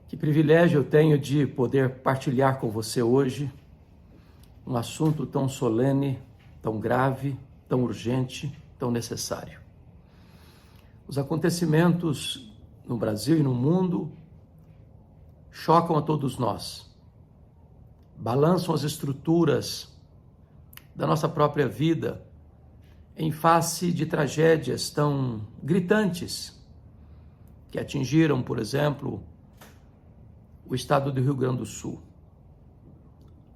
Que privilégio eu tenho de poder partilhar com você hoje um assunto tão solene, tão grave, tão urgente, tão necessário. Os acontecimentos no Brasil e no mundo chocam a todos nós, balançam as estruturas da nossa própria vida em face de tragédias tão gritantes que atingiram, por exemplo, o estado do Rio Grande do Sul.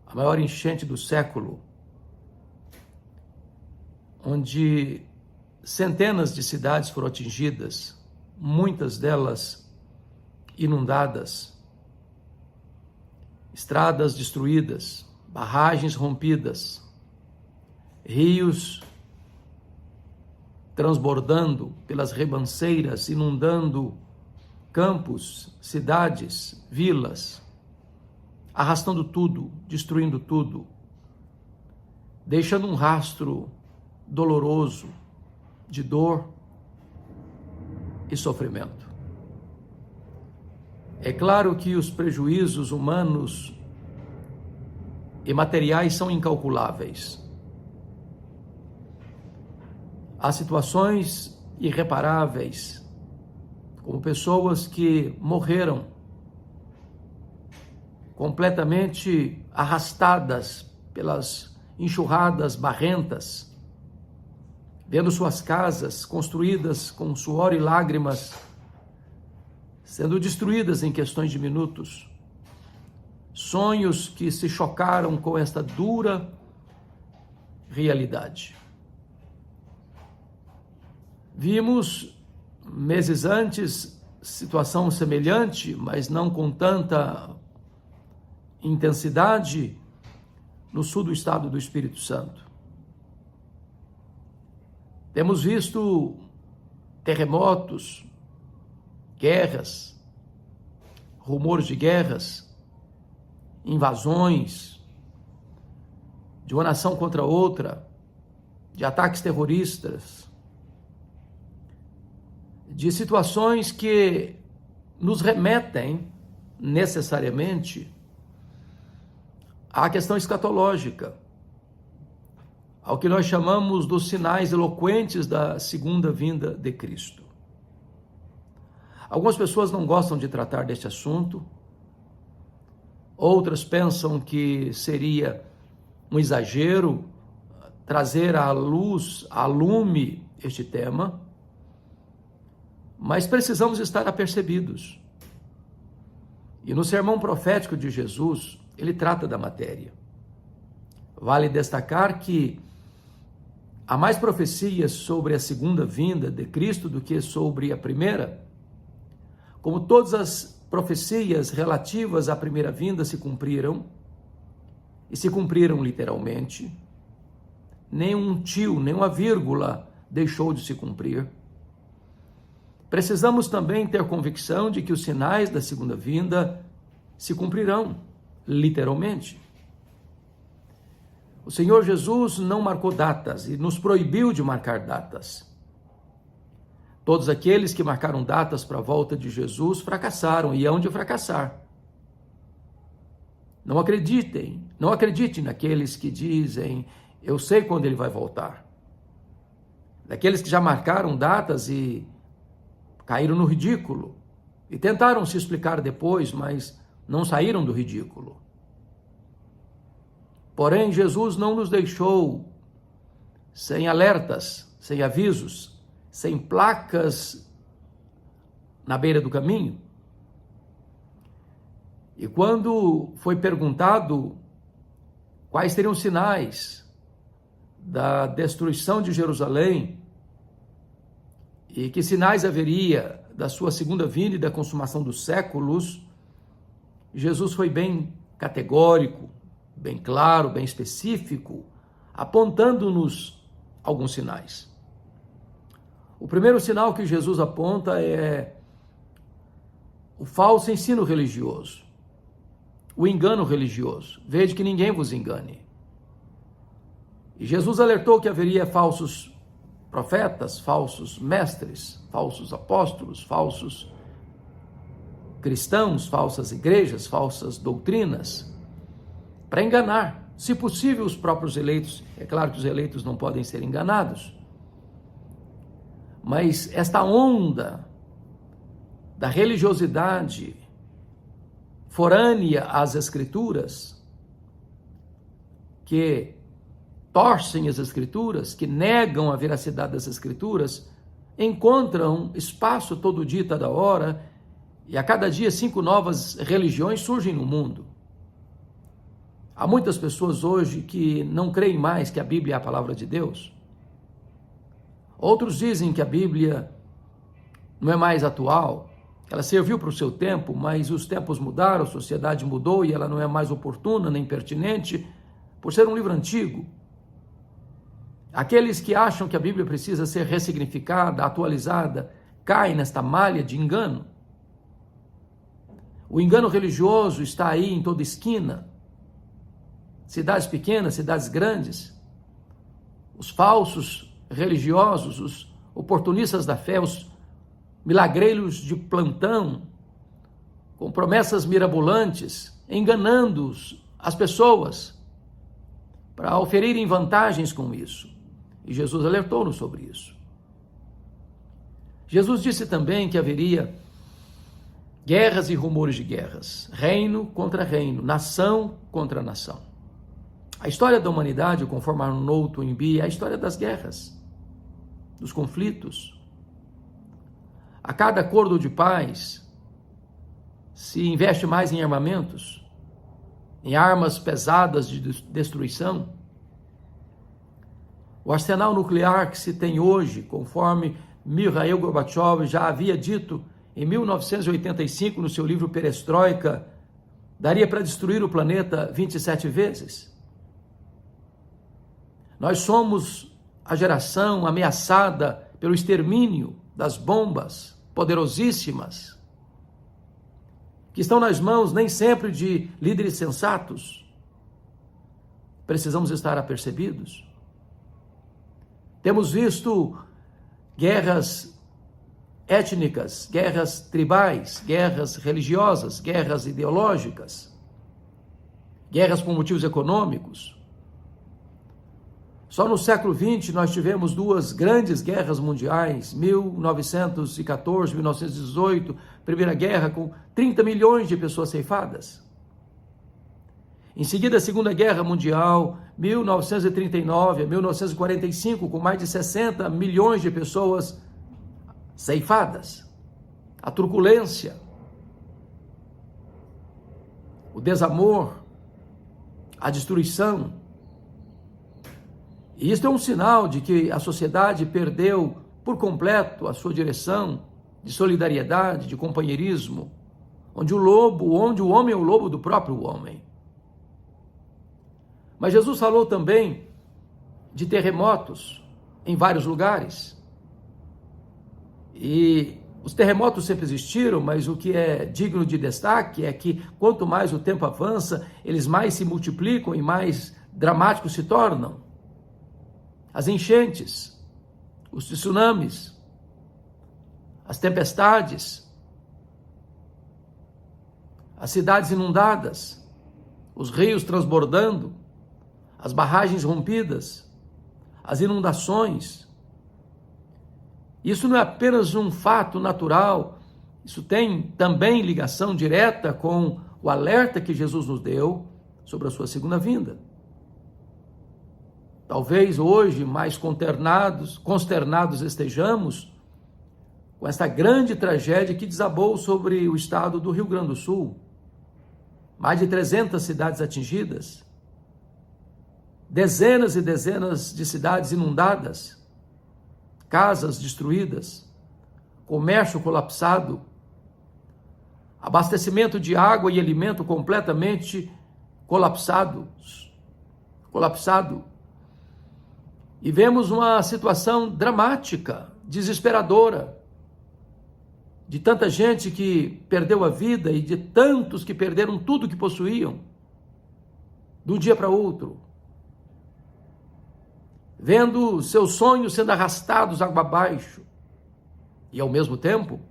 A maior enchente do século, onde centenas de cidades foram atingidas, muitas delas inundadas, estradas destruídas, barragens rompidas, rios transbordando pelas ribanceiras, inundando campos, cidades, vilas, arrastando tudo, destruindo tudo, deixando um rastro doloroso de dor e sofrimento. É claro que os prejuízos humanos e materiais são incalculáveis. Há situações irreparáveis, como pessoas que morreram completamente arrastadas pelas enxurradas barrentas, vendo suas casas construídas com suor e lágrimas sendo destruídas em questões de minutos, sonhos que se chocaram com esta dura realidade. Vimos meses antes situação semelhante, mas não com tanta intensidade, no sul do estado do Espírito Santo. Temos visto terremotos, guerras, rumores de guerras, invasões de uma nação contra outra, de ataques terroristas, de situações que nos remetem necessariamente à questão escatológica, ao que nós chamamos dos sinais eloquentes da segunda vinda de Cristo. Algumas pessoas não gostam de tratar deste assunto, outras pensam que seria um exagero trazer à luz, a lume, este tema, mas precisamos estar apercebidos. E no sermão profético de Jesus, ele trata da matéria. Vale destacar que há mais profecias sobre a segunda vinda de Cristo do que sobre a primeira. Como todas as profecias relativas à primeira vinda se cumpriram, e se cumpriram literalmente, nem um tio, nem uma vírgula deixou de se cumprir. Precisamos também ter convicção de que os sinais da segunda vinda se cumprirão, literalmente. O Senhor Jesus não marcou datas e nos proibiu de marcar datas. Todos aqueles que marcaram datas para a volta de Jesus fracassaram e hão de fracassar. Não acreditem naqueles que dizem, eu sei quando ele vai voltar. Daqueles que já marcaram datas e caíram no ridículo e tentaram se explicar depois, mas não saíram do ridículo. Porém, Jesus não nos deixou sem alertas, sem avisos, sem placas na beira do caminho. E quando foi perguntado quais seriam os sinais da destruição de Jerusalém, e que sinais haveria da sua segunda vinda e da consumação dos séculos, Jesus foi bem categórico, bem claro, bem específico, apontando-nos alguns sinais. O primeiro sinal que Jesus aponta é o falso ensino religioso, o engano religioso. Vede que ninguém vos engane. E Jesus alertou que haveria falsos profetas, falsos mestres, falsos apóstolos, falsos cristãos, falsas igrejas, falsas doutrinas, para enganar, se possível, os próprios eleitos. É claro que os eleitos não podem ser enganados, mas esta onda da religiosidade forânea às Escrituras, que torcem as Escrituras, que negam a veracidade das Escrituras, encontram espaço todo dia, toda hora, e a cada dia 5 novas religiões surgem no mundo. Há muitas pessoas hoje que não creem mais que a Bíblia é a palavra de Deus. Outros dizem que a Bíblia não é mais atual, ela serviu para o seu tempo, mas os tempos mudaram, a sociedade mudou e ela não é mais oportuna nem pertinente por ser um livro antigo. Aqueles que acham que a Bíblia precisa ser ressignificada, atualizada, caem nesta malha de engano. O engano religioso está aí em toda esquina. Cidades pequenas, cidades grandes. Os falsos religiosos, os oportunistas da fé, os milagreiros de plantão, com promessas mirabolantes, enganando as pessoas para oferirem vantagens com isso. E Jesus alertou-nos sobre isso. Jesus disse também que haveria guerras e rumores de guerras, reino contra reino, nação contra nação. A história da humanidade, conforme Arnold Toynbee, é a história das guerras, dos conflitos. A cada acordo de paz se investe mais em armamentos, em armas pesadas de destruição. O arsenal nuclear que se tem hoje, conforme Mikhail Gorbachev já havia dito em 1985 no seu livro Perestroika, daria para destruir o planeta 27 vezes. Nós somos a geração ameaçada pelo extermínio das bombas poderosíssimas, que estão nas mãos nem sempre de líderes sensatos. Precisamos estar apercebidos. Temos visto guerras étnicas, guerras tribais, guerras religiosas, guerras ideológicas, guerras por motivos econômicos. Só no século XX nós tivemos 2 grandes guerras mundiais, 1914, 1918, Primeira Guerra, com 30 milhões de pessoas ceifadas. Em seguida, a Segunda Guerra Mundial, 1939 a 1945, com mais de 60 milhões de pessoas ceifadas. A truculência, o desamor, a destruição. E isso é um sinal de que a sociedade perdeu por completo a sua direção de solidariedade, de companheirismo, onde o homem é o lobo do próprio homem. Mas Jesus falou também de terremotos em vários lugares. E os terremotos sempre existiram, mas o que é digno de destaque é que quanto mais o tempo avança, eles mais se multiplicam e mais dramáticos se tornam. As enchentes, os tsunamis, as tempestades, as cidades inundadas, os rios transbordando, as barragens rompidas, as inundações. Isso não é apenas um fato natural, isso tem também ligação direta com o alerta que Jesus nos deu sobre a sua segunda vinda. Talvez hoje mais consternados estejamos com essa grande tragédia que desabou sobre o estado do Rio Grande do Sul. Mais de 300 cidades atingidas, dezenas e dezenas de cidades inundadas, casas destruídas, comércio colapsado, abastecimento de água e alimento completamente colapsado. E vemos uma situação dramática, desesperadora, de tanta gente que perdeu a vida e de tantos que perderam tudo que possuíam, de um dia para outro, vendo seus sonhos sendo arrastados água abaixo, e ao mesmo tempo,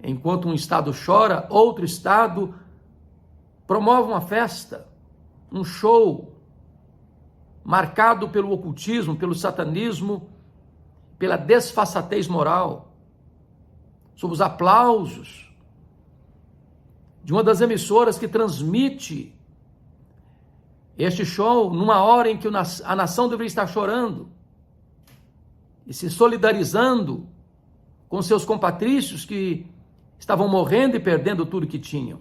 enquanto um estado chora, outro estado promove uma festa, um show, marcado pelo ocultismo, pelo satanismo, pela desfaçatez moral, sob os aplausos de uma das emissoras que transmite este show numa hora em que a nação deveria estar chorando e se solidarizando com seus compatrícios que estavam morrendo e perdendo tudo que tinham.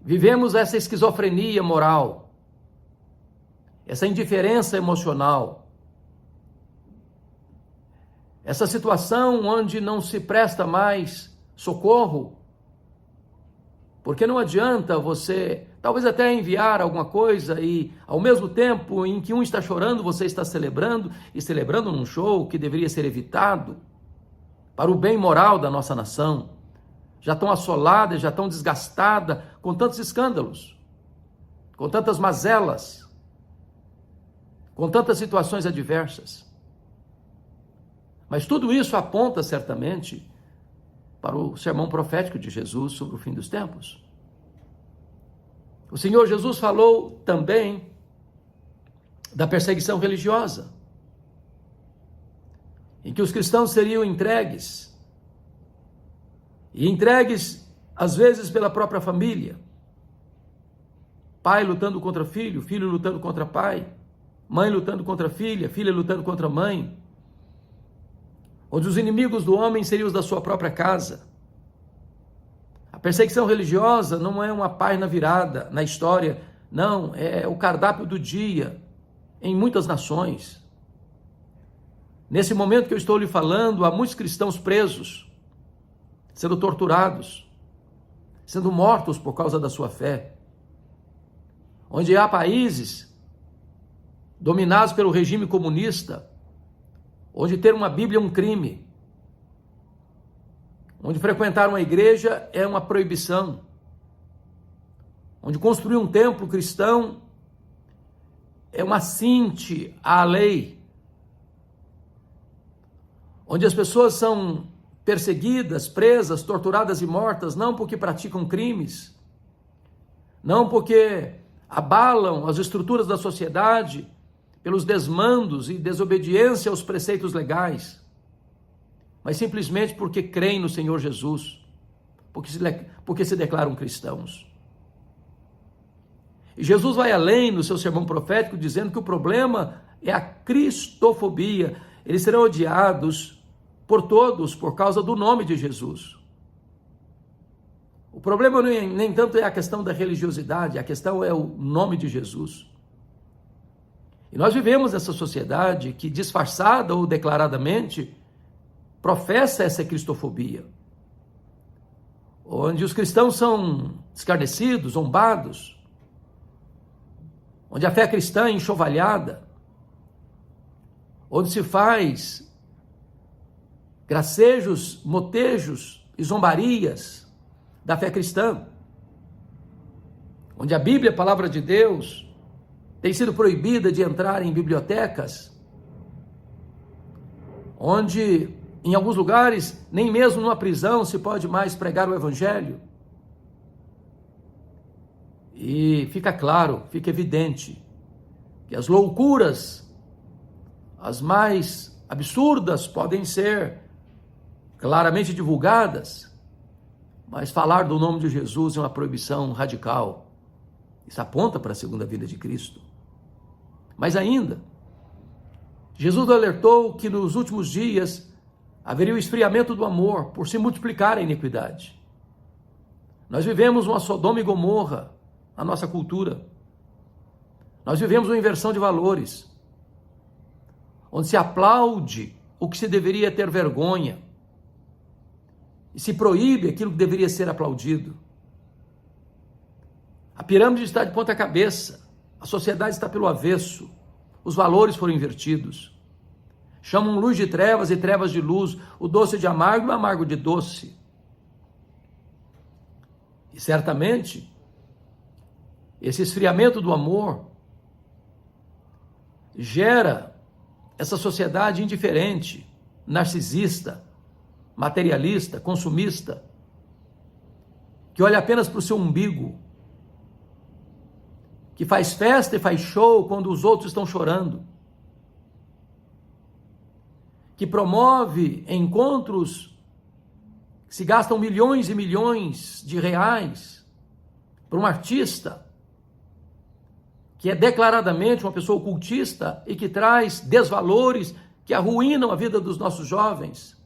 Vivemos essa esquizofrenia moral, essa indiferença emocional, essa situação onde não se presta mais socorro, porque não adianta você, talvez até enviar alguma coisa e, ao mesmo tempo em que um está chorando, você está celebrando, e celebrando num show que deveria ser evitado para o bem moral da nossa nação, já tão assolada, já tão desgastada, com tantos escândalos, com tantas mazelas, com tantas situações adversas. Mas tudo isso aponta certamente para o sermão profético de Jesus sobre o fim dos tempos. O Senhor Jesus falou também da perseguição religiosa, em que os cristãos seriam entregues, e entregues às vezes pela própria família, pai lutando contra filho, filho lutando contra pai, mãe lutando contra filha, filha lutando contra mãe, onde os inimigos do homem seriam os da sua própria casa. A perseguição religiosa não é uma página virada na história, não, é o cardápio do dia em muitas nações. Nesse momento que eu estou lhe falando, há muitos cristãos presos, sendo torturados, sendo mortos por causa da sua fé. Onde há países dominados pelo regime comunista, onde ter uma Bíblia é um crime, onde frequentar uma igreja é uma proibição, onde construir um templo cristão é um assinte à lei, onde as pessoas são perseguidas, presas, torturadas e mortas, não porque praticam crimes, não porque abalam as estruturas da sociedade pelos desmandos e desobediência aos preceitos legais, mas simplesmente porque creem no Senhor Jesus, porque se declaram cristãos. E Jesus vai além no seu sermão profético, dizendo que o problema é a cristofobia. Eles serão odiados por todos por causa do nome de Jesus. O problema nem tanto é a questão da religiosidade, a questão é o nome de Jesus. E nós vivemos essa sociedade que, disfarçada ou declaradamente, professa essa cristofobia, onde os cristãos são escarnecidos, zombados, onde a fé cristã é enxovalhada, onde se faz gracejos, motejos e zombarias da fé cristã, onde a Bíblia, a palavra de Deus, tem sido proibida de entrar em bibliotecas, onde, em alguns lugares, nem mesmo numa prisão se pode mais pregar o Evangelho. E fica claro, fica evidente, que as loucuras, as mais absurdas, podem ser claramente divulgadas, mas falar do nome de Jesus é uma proibição radical. Isso aponta para a segunda vinda de Cristo. Mas ainda, Jesus alertou que nos últimos dias haveria o esfriamento do amor por se multiplicar a iniquidade. Nós vivemos uma Sodoma e Gomorra na nossa cultura. Nós vivemos uma inversão de valores, onde se aplaude o que se deveria ter vergonha e se proíbe aquilo que deveria ser aplaudido. A pirâmide está de ponta cabeça, a sociedade está pelo avesso, os valores foram invertidos. Chamam luz de trevas e trevas de luz, o doce de amargo e o amargo de doce. E certamente, esse esfriamento do amor gera essa sociedade indiferente, narcisista, materialista, consumista, que olha apenas para o seu umbigo, que faz festa e faz show quando os outros estão chorando, que promove encontros que se gastam milhões e milhões de reais para um artista que é declaradamente uma pessoa ocultista e que traz desvalores que arruinam a vida dos nossos jovens.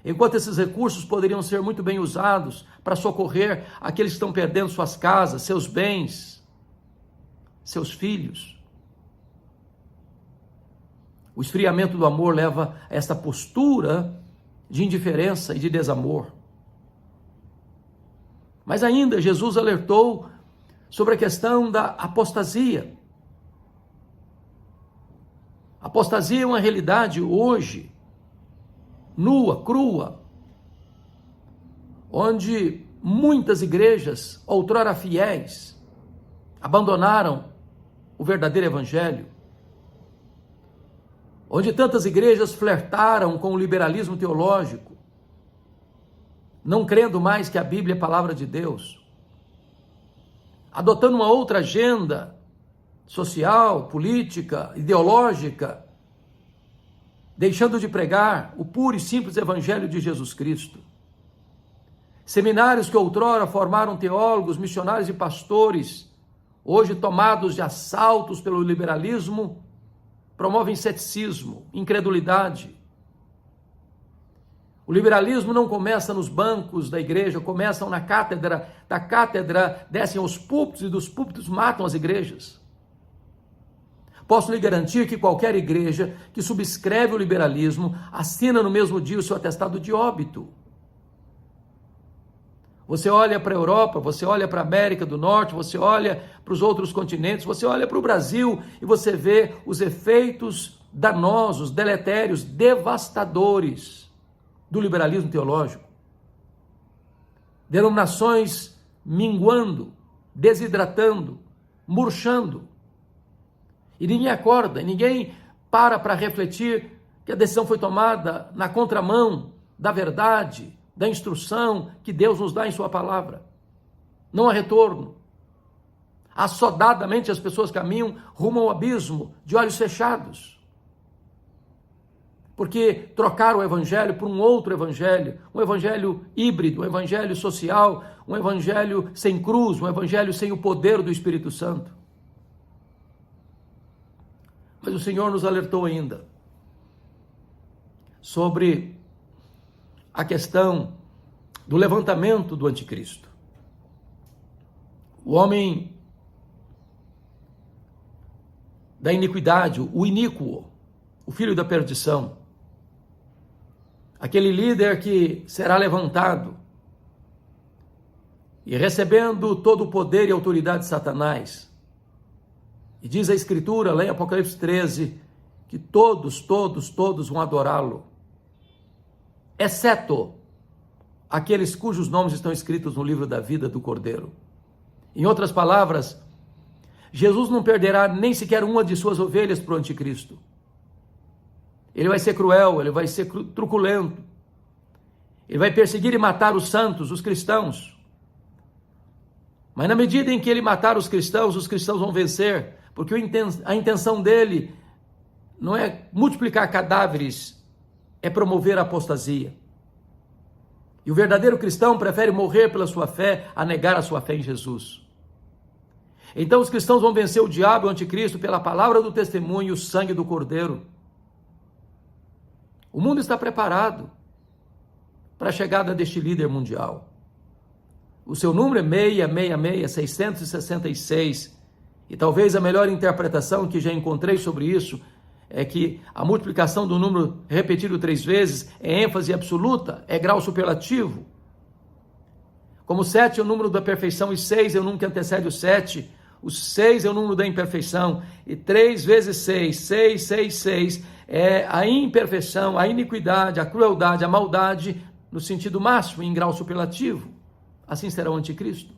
Enquanto esses recursos poderiam ser muito bem usados para socorrer aqueles que estão perdendo suas casas, seus bens, seus filhos. O esfriamento do amor leva a esta postura de indiferença e de desamor. Mas ainda Jesus alertou sobre a questão da apostasia. A apostasia é uma realidade hoje, nua, crua, onde muitas igrejas, outrora fiéis, abandonaram o verdadeiro evangelho, onde tantas igrejas flertaram com o liberalismo teológico, não crendo mais que a Bíblia é a palavra de Deus, adotando uma outra agenda social, política, ideológica, deixando de pregar o puro e simples evangelho de Jesus Cristo. Seminários que outrora formaram teólogos, missionários e pastores, hoje tomados de assaltos pelo liberalismo, promovem ceticismo, incredulidade. O liberalismo não começa nos bancos da igreja, começam na cátedra, da cátedra descem aos púlpitos e dos púlpitos matam as igrejas. Posso lhe garantir que qualquer igreja que subscreve o liberalismo assina no mesmo dia o seu atestado de óbito. Você olha para a Europa, você olha para a América do Norte, você olha para os outros continentes, você olha para o Brasil e você vê os efeitos danosos, deletérios, devastadores do liberalismo teológico. Denominações minguando, desidratando, murchando. E ninguém acorda, ninguém para refletir que a decisão foi tomada na contramão da verdade, da instrução que Deus nos dá em sua palavra. Não há retorno. Assodadamente as pessoas caminham rumo ao abismo, de olhos fechados. Porque trocaram o evangelho por um outro evangelho, um evangelho híbrido, um evangelho social, um evangelho sem cruz, um evangelho sem o poder do Espírito Santo. Mas o Senhor nos alertou ainda sobre a questão do levantamento do anticristo. O homem da iniquidade, o iníquo, o filho da perdição, aquele líder que será levantado e recebendo todo o poder e autoridade de Satanás. E diz a Escritura, lá em Apocalipse 13, que todos vão adorá-lo, exceto aqueles cujos nomes estão escritos no livro da vida do Cordeiro. Em outras palavras, Jesus não perderá nem sequer uma de suas ovelhas para o anticristo. Ele vai ser cruel, ele vai ser truculento, ele vai perseguir e matar os santos, os cristãos. Mas na medida em que ele matar os cristãos vão vencer, porque a intenção dele não é multiplicar cadáveres, é promover a apostasia. E o verdadeiro cristão prefere morrer pela sua fé a negar a sua fé em Jesus. Então os cristãos vão vencer o diabo e o anticristo pela palavra do testemunho e o sangue do Cordeiro. O mundo está preparado para a chegada deste líder mundial. O seu número é 666, 666. E talvez a melhor interpretação que já encontrei sobre isso é que a multiplicação do número repetido 3 vezes é ênfase absoluta, é grau superlativo. Como 7 é o número da perfeição e 6 é o número que antecede o 7, o 6 é o número da imperfeição. E 3 vezes 6, 6, é a imperfeição, a iniquidade, a crueldade, a maldade, no sentido máximo, em grau superlativo. Assim será o anticristo.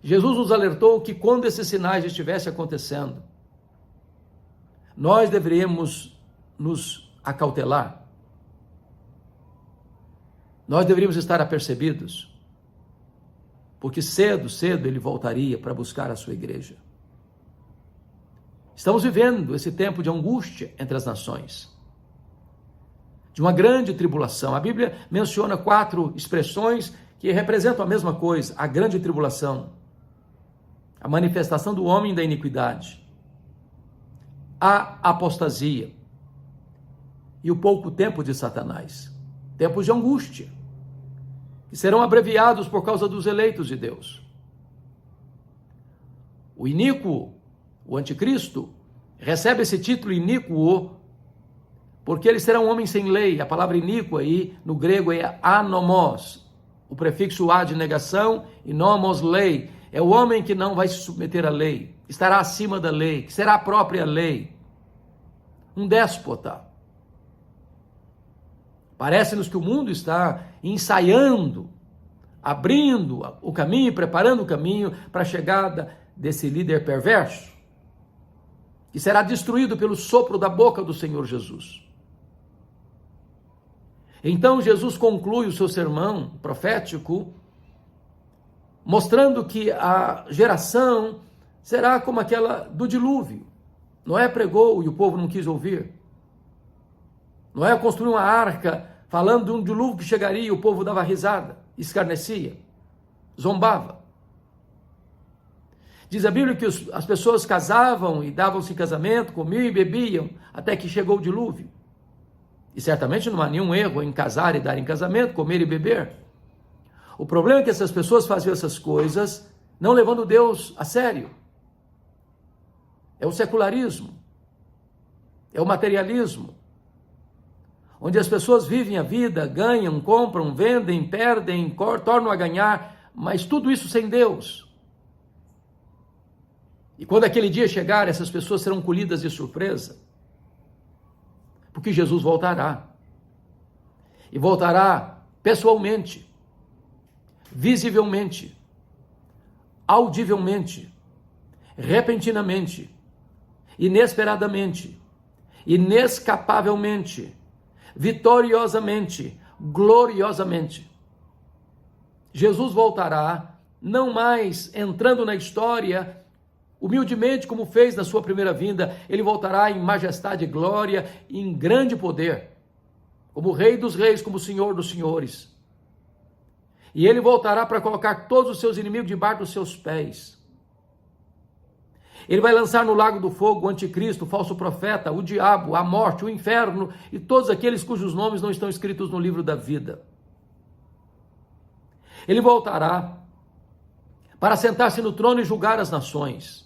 Jesus nos alertou que quando esses sinais estivessem acontecendo, nós deveríamos nos acautelar, Nós deveríamos estar apercebidos, porque cedo ele voltaria para buscar a sua igreja. Estamos vivendo esse tempo de angústia entre as nações, de uma grande tribulação. A Bíblia menciona 4 expressões que representam a mesma coisa: a grande tribulação, a manifestação do homem da iniquidade, a apostasia e o pouco tempo de Satanás. Tempos de angústia, que serão abreviados por causa dos eleitos de Deus. O iníquo, o anticristo, recebe esse título iníquo porque ele será um homem sem lei. A palavra iníquo aí no grego é anomos, o prefixo a de negação e nomos, lei. É o homem que não vai se submeter à lei, estará acima da lei, que será a própria lei. Um déspota. Parece-nos que o mundo está ensaiando, abrindo o caminho, preparando o caminho para a chegada desse líder perverso, que será destruído pelo sopro da boca do Senhor Jesus. Então Jesus conclui o seu sermão profético, mostrando que a geração será como aquela do dilúvio. Noé pregou e o povo não quis ouvir. Noé construiu uma arca falando de um dilúvio que chegaria e o povo dava risada, escarnecia, zombava. Diz a Bíblia que as pessoas casavam e davam-se em casamento, comiam e bebiam, até que chegou o dilúvio. E certamente não há nenhum erro em casar e dar em casamento, comer e beber. O problema é que essas pessoas faziam essas coisas não levando Deus a sério. É o secularismo, é o materialismo, onde as pessoas vivem a vida, ganham, compram, vendem, perdem, tornam a ganhar, mas tudo isso sem Deus. E quando aquele dia chegar, essas pessoas serão colhidas de surpresa, porque Jesus voltará. E voltará pessoalmente, visivelmente, audivelmente, repentinamente, inesperadamente, inescapavelmente, vitoriosamente, gloriosamente. Jesus voltará, não mais entrando na história humildemente como fez na sua primeira vinda. Ele voltará em majestade e glória, em grande poder, como Rei dos Reis, como Senhor dos Senhores. E ele voltará para colocar todos os seus inimigos debaixo dos seus pés. Ele vai lançar no lago do fogo o anticristo, o falso profeta, o diabo, a morte, o inferno e todos aqueles cujos nomes não estão escritos no livro da vida. Ele voltará para sentar-se no trono e julgar as nações.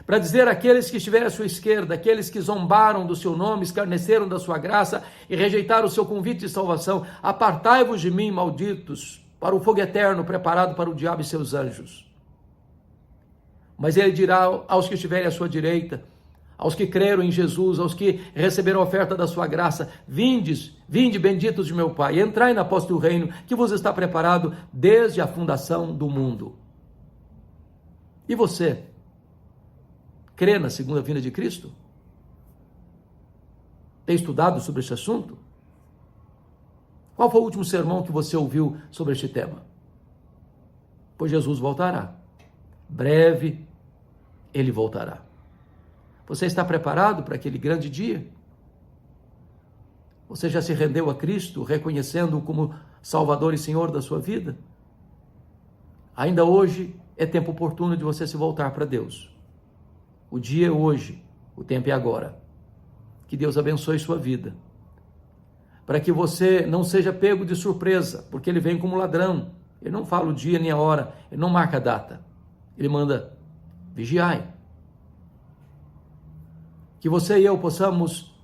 Para dizer àqueles que estiverem à sua esquerda, aqueles que zombaram do seu nome, escarneceram da sua graça e rejeitaram o seu convite de salvação: apartai-vos de mim, malditos, para o fogo eterno preparado para o diabo e seus anjos. Mas ele dirá aos que estiverem à sua direita, aos que creram em Jesus, aos que receberam a oferta da sua graça: vinde benditos de meu Pai, entrai na posse do reino que vos está preparado desde a fundação do mundo. E você, crê na segunda vinda de Cristo? Tem estudado sobre esse assunto? Qual foi o último sermão que você ouviu sobre este tema? Pois Jesus voltará. Breve, ele voltará. Você está preparado para aquele grande dia? Você já se rendeu a Cristo, reconhecendo-o como Salvador e Senhor da sua vida? Ainda hoje é tempo oportuno de você se voltar para Deus. O dia é hoje, o tempo é agora. Que Deus abençoe sua vida, para que você não seja pego de surpresa, porque ele vem como ladrão. Ele não fala o dia nem a hora, ele não marca a data. Ele manda: vigiai. Que você e eu possamos